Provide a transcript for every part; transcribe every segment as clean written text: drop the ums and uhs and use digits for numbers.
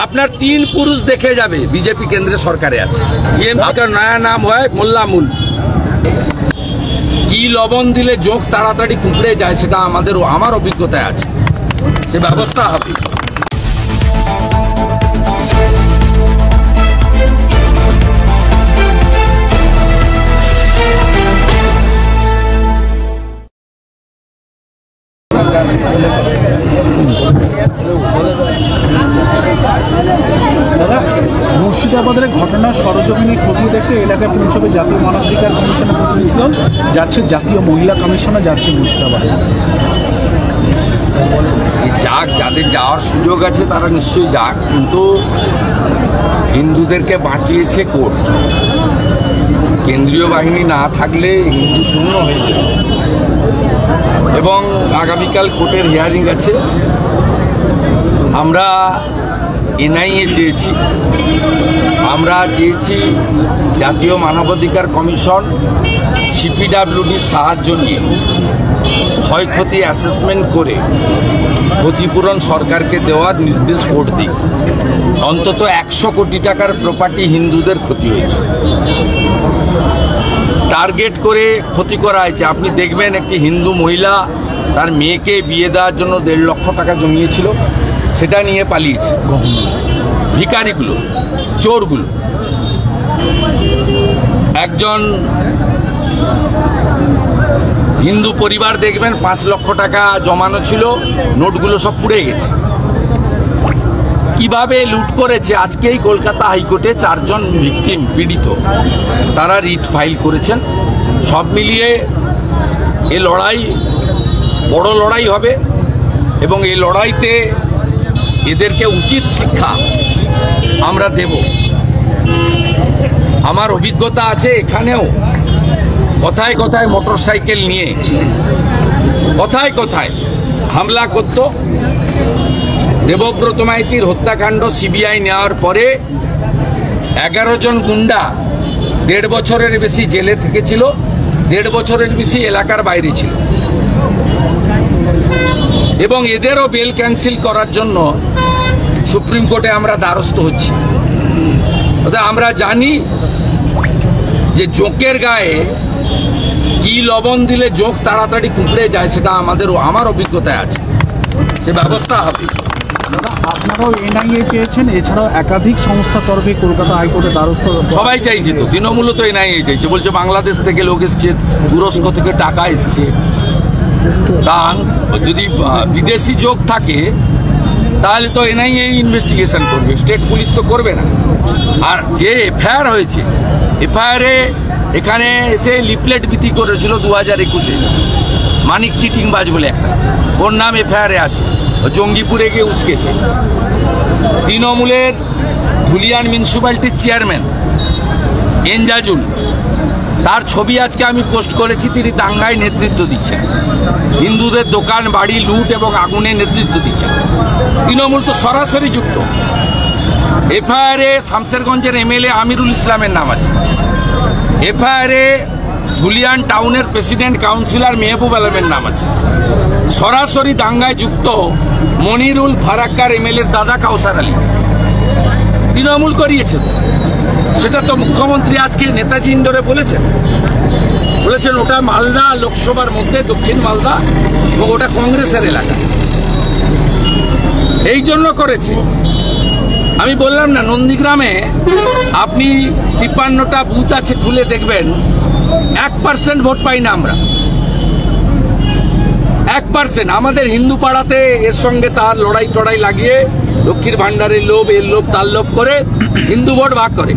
আপনার 3 পুরুষ দেখে যাবে বিজেপি কেন্দ্রে সরকারে আছে। টিএমসি का नया नाम है মোল্লা মুল। কি লবণ দিলে জোঁক তাড়াতাড়ি কুঁকড়ে যায় সেটা আমার অভিজ্ঞতায় আছে, সে ব্যবস্থা হবে। মুর্শিদাবাদের ঘটনা সরজমিনে খতিয়ে দেখতে এলাকায় পৌঁছবে জাতীয় মানবাধিকার কমিশনের প্রতিনিধি দল, যাচ্ছে জাতীয় মহিলা কমিশনে, যাচ্ছে মুর্শিদাবাদে। যাক, যাদের যাওয়ার সুযোগ আছে তারা নিশ্চয়ই যাক, কিন্তু হিন্দুদেরকে বাঁচিয়েছে কোর্ট। কেন্দ্রীয় বাহিনী না থাকলে হিন্দু শূন্য হয়ে যায়। এবং আগামীকাল কোর্টের হিয়ারিং আছে। আমরা এনআইএ চেয়েছি, আমরা চেয়েছি জাতীয় মানবাধিকার কমিশন সিপিডাব্লিউডির সাহায্য নিয়ে ক্ষয়ক্ষতি অ্যাসেসমেন্ট করে ক্ষতিপূরণ সরকারকে দেওয়ার নির্দেশ কোর্ট দিক। অন্তত 100 কোটি টাকার প্রপার্টি হিন্দুদের ক্ষতি হয়েছে, টার্গেট করে ক্ষতি করা হয়েছে। আপনি দেখবেন একটি হিন্দু মহিলা তার মেয়েকে বিয়ে দেওয়ার জন্য 1.5 লক্ষ টাকা জমিয়েছিল, সেটা নিয়ে পালিয়েছে ভিখারিগুলো, চোরগুলো। একজন হিন্দু পরিবার দেখবেন 5 লক্ষ টাকা জমানো ছিল, নোটগুলো সব পুড়ে গেছে। কিভাবে লুট করেছে, আজকেই কলকাতা হাইকোর্টে 4 জন ভিকটিম পীড়িত তারা রিট ফাইল করেছেন। সব মিলিয়ে এ লড়াই বড় লড়াই হবে এবং এই লড়াইতে এদেরকে উচিত শিক্ষা আমরা দেব। আমার অভিজ্ঞতা আছে, এখানেও কথায় কথায় মোটরসাইকেল নিয়ে কথায় কথায় হামলা করত। দেবব্রত মাইতির হত্যাকাণ্ড সিবিআই নেওয়ার পরে 11 জন গুন্ডা 1.5 বছরের বেশি জেলে থেকেছিল, 1.5 বছরের বেশি এলাকার বাইরে ছিল। এবং এদেরও বেল ক্যান্সেল করার জন্য সুপ্রিম কোর্টে আমরা দ্বারস্থ হচ্ছি। আমরা জানি যে জোঁকের গায়ে কি লবণ দিলে জোঁক তাড়াতাড়ি কুঁকড়ে যায় সেটা আমার অভিজ্ঞতায় আছে, সে ব্যবস্থা হবে। আপনারাও এনআইএ চেয়েছেন, এছাড়াও একাধিক সংস্থা তরফে কলকাতা হাইকোর্টে দ্বারস্থ সবাই চাইছে। তো তৃণমূল তো এনআইএ চাইছে, বলছে বাংলাদেশ থেকে লোক এসছে, তুরস্ক থেকে টাকা এসছে। তা যদি বিদেশি যোগ থাকে তাহলে তো এনআইএ ইনভেস্টিগেশন করবে, স্টেট পুলিশ তো করবে না। আর যে এফআইআর হয়েছে, এফআইআরে এখানে এসে লিফলেট বিক্রি করেছিল 2021-এ মানিক চিটিংবাজ বলে একটা, ওর নাম এফআইআরে আছে। জঙ্গিপুরে গিয়ে উস্কেছে। তৃণমূলের ধুলিয়ান মিউনিসিপ্যালিটির চেয়ারম্যান এনজাজুল, তার ছবি আজকে আমি পোস্ট করেছি। তিনি দাঙ্গায় নেতৃত্ব দিচ্ছেন, হিন্দুদের দোকান বাড়ি লুট এবং আগুনে নেতৃত্ব দিচ্ছেন। তৃণমূল তো সরাসরি যুক্ত। এফআইআরে শামশেরগঞ্জের এমএলএ আমিরুল ইসলামের নাম আছে। এফআইআরে ধুলিয়ান টাউনের প্রেসিডেন্ট কাউন্সিলর মেহবুব আলমের নাম আছে। সরাসরি দাঙ্গায় যুক্ত মনিরুল ফারাক্কার এমএলএর দাদা কাউসার আলী, তৃণমূল করিয়েছে। সেটা তো মুখ্যমন্ত্রী আজকে নেতাজি ইন্ডোরে বলেছেন ওটা মালদা লোকসভার মধ্যে, দক্ষিণ মালদা, এবং ওটা কংগ্রেসের এলাকা। এই জন্য করেছে। আমি বললাম না, নন্দীগ্রামে আপনি 53টা বুথ আছে, খুলে দেখবেন 1% ভোট পাই না আমরা। 1%। আমাদের হিন্দু পাড়াতে এর সঙ্গে তার লড়াই টড়াই লাগিয়ে লক্ষ্মীর ভান্ডারের লোভ, এর লোভ, তার লোভ করে হিন্দু ভোট ভাগ করে।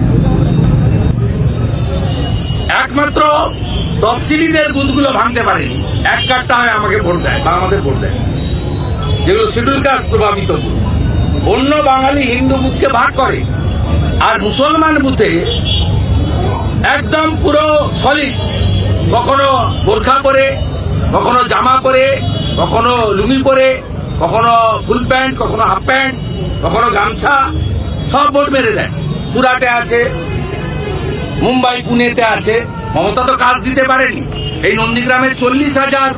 একমাত্র তফসিলিদের বুথগুলো ভাঙতে পারেনি। 1 কার্ডটা হয় আমাকে ভোট দেয় বা আমাদের ভোট দেয়, যেগুলো শিডিউল কাস্ট প্রভাবিত বুথ। অন্য বাঙালি হিন্দু বুথকে ভাগ করে। আর মুসলমান বুথে একদম পুরো সলিড, কখনো বোরখা পরে, কখনো জামা পরে, কখনো লুঙ্গি পরে, কখনো ফুল প্যান্ট, কখনো হাফ প্যান্ট, কখনো গামছা, সব ভোট মেরে দেয়। সুরাটে আছে, মুম্বাই পুনেতে আছে। মমতা তো কাজ দিতে পারেনি। এই নন্দীগ্রামের 40,000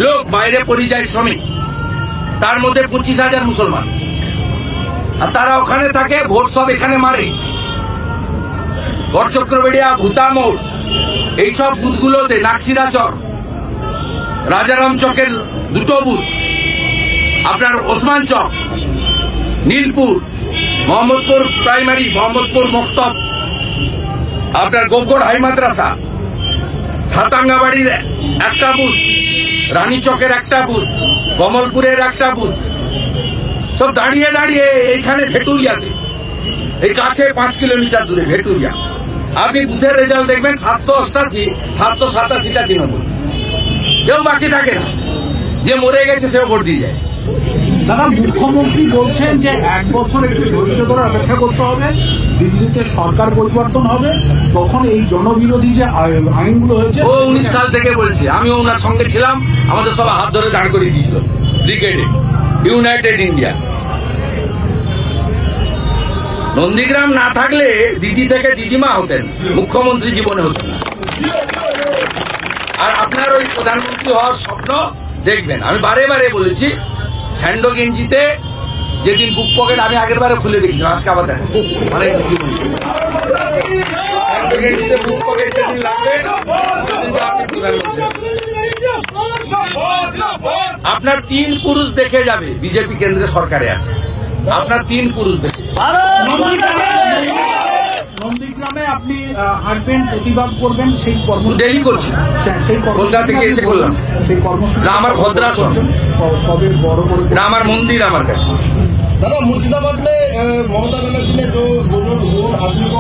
লোক বাইরে পরিযায়ী শ্রমিক, তার মধ্যে 25,000 মুসলমান, আর তারা ওখানে থাকে, ভোট সব এখানে মারে। গড়চক্রবেড়িয়া, ভূতামোড়, এইসব বুথগুলোতে, নাকচিরাচর, রাজারাম চকের 2টো বুথ, আপনার ওসমান চক, নীলপুর, মোহাম্মদপুর প্রাইমারি, মোহাম্মদপুর মক্তব, আপনার গোবগড় হাই মাদ্রাসা, ছাতাঙ্গাবাড়ির একটা বুথ, রানী চকের একটা বুথ, কমলপুরের একটা বুথ, সব দাঁড়িয়ে দাঁড়িয়ে এইখানে ভেটুরিয়াতে, এই কাছে 5 কিলোমিটার দূরে ভেটুরিয়া, আপনি বুথের রেজাল্ট দেখবেন 788, 787টা তৃণমূল। কেউ বাকি থাকে না, যে মরে গেছে সেও ভোট দিয়ে যায়। দাদা, মুখ্যমন্ত্রী বলছেন যে 1 বছর একটু ধৈর্য ধরে অপেক্ষা করতে হবে, দিল্লিতে সরকার পরিবর্তন হবে, তখন এই জনবিরোধী যে আইনগুলো হয়েছে। ও 19 সাল থেকে বলছে, আমিও ওনার সঙ্গে ছিলাম, আমাদের সব হাত ধরে দাঁড় করিয়ে দিয়েছিল ব্রিগেডে, ইউনাইটেড ইন্ডিয়া। নন্দীগ্রাম না থাকলে দিদি থেকে দিদিমা হতেন, মুখ্যমন্ত্রী জীবনে হতেন না। আর আপনার ওই প্রধানমন্ত্রী হওয়ার স্বপ্ন দেখবেন। আমি বারে বারে বলেছি, স্যান্ডো গেঞ্জিতে যেদিন বুক পকেট আমি আগের বারে খুলে দেখছিলাম, আজকে আবার দেখেন, মানে স্যান্ডো গেঞ্জিতে বুক পকেট যেদিন লাগবে সেদিন তো আপনি প্রধানমন্ত্রী। আপনার 3 পুরুষ দেখে যাবে বিজেপি কেন্দ্রে সরকারে আছে, আপনার 3 পুরুষ দেখে। নন্দীগ্রামে আপনি হাঁটবেন, প্রতিবাদ করবেন, সেই ডেলি করছি, কলকাতা থেকে এসে করলাম। সেই কর্মসূচি না আমার ভদ্রাসন, কবে বড় করে না আমার মন্দির আমার কাছে। दादा, मुर्शिदाबाद में ममता बनर्जी ने जो आदमी को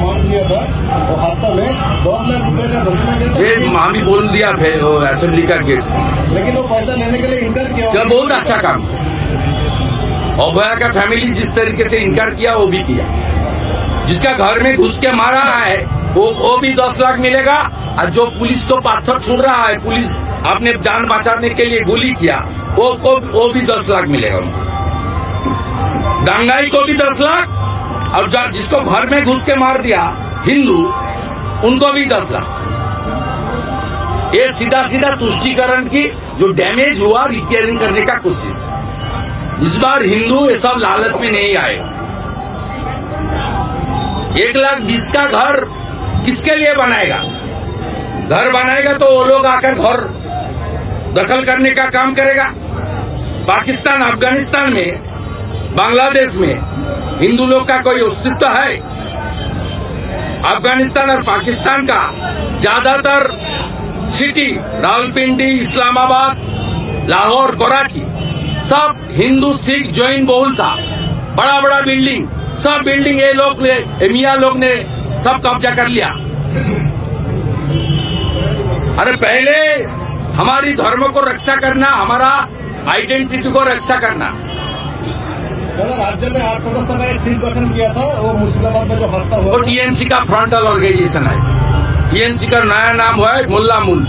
मार दिया था वो हादसा में 10 लाख रुपए का घोषणा किया था, ये हामी बोल दिया असेंबली का गेट से, लेकिन वो पैसा लेने के लिए इनकार किया। चल बहुत अच्छा काम। अभया का फैमिली जिस तरीके से इनकार किया वो भी किया। जिसका घर में घुस के मारा है वो भी 10 लाख मिलेगा, और जो पुलिस को पत्थर छुड़ रहा है, पुलिस अपने जान बचाने के लिए गोली किया, वो भी 10 लाख मिलेगा उनको। दंगाई को भी 10 लाख, और जिसको घर में घुस के मार दिया हिंदू, उनको भी 10 लाख। ये सीधा सीधा तुष्टीकरण की जो डैमेज हुआ रिपेयरिंग करने का कोशिश। इस बार हिंदू ये सब लालच में नहीं आए। 1,20,000 का घर किसके लिए बनाएगा? घर बनाएगा तो वो लोग आकर घर दखल करने का काम करेगा। पाकिस्तान, अफगानिस्तान में, बांग्लादेश में हिंदू लोग का कोई अस्तित्व है? अफगानिस्तान और पाकिस्तान का ज्यादातर सिटी, रावलपिंडी, इस्लामाबाद, लाहौर, कराची, सब हिंदू सिख जैन बहुल था। बड़ा बड़ा बिल्डिंग, सब बिल्डिंग ये लोग ने, मियाँ लोग ने सब कब्जा कर लिया। अरे पहले हमारी धर्म को रक्षा करना, हमारा आइडेंटिटी को रक्षा करना। दादा, राज्य में 8 सदस्य का एक सीट गठन किया था, वो मुर्शिदाबाद में जो हादसा हुआ, वो टीएमसी का फ्रंटल ऑर्गेनाइजेशन है। टीएमसी का नया नाम हुआ है मुल्ला मुल।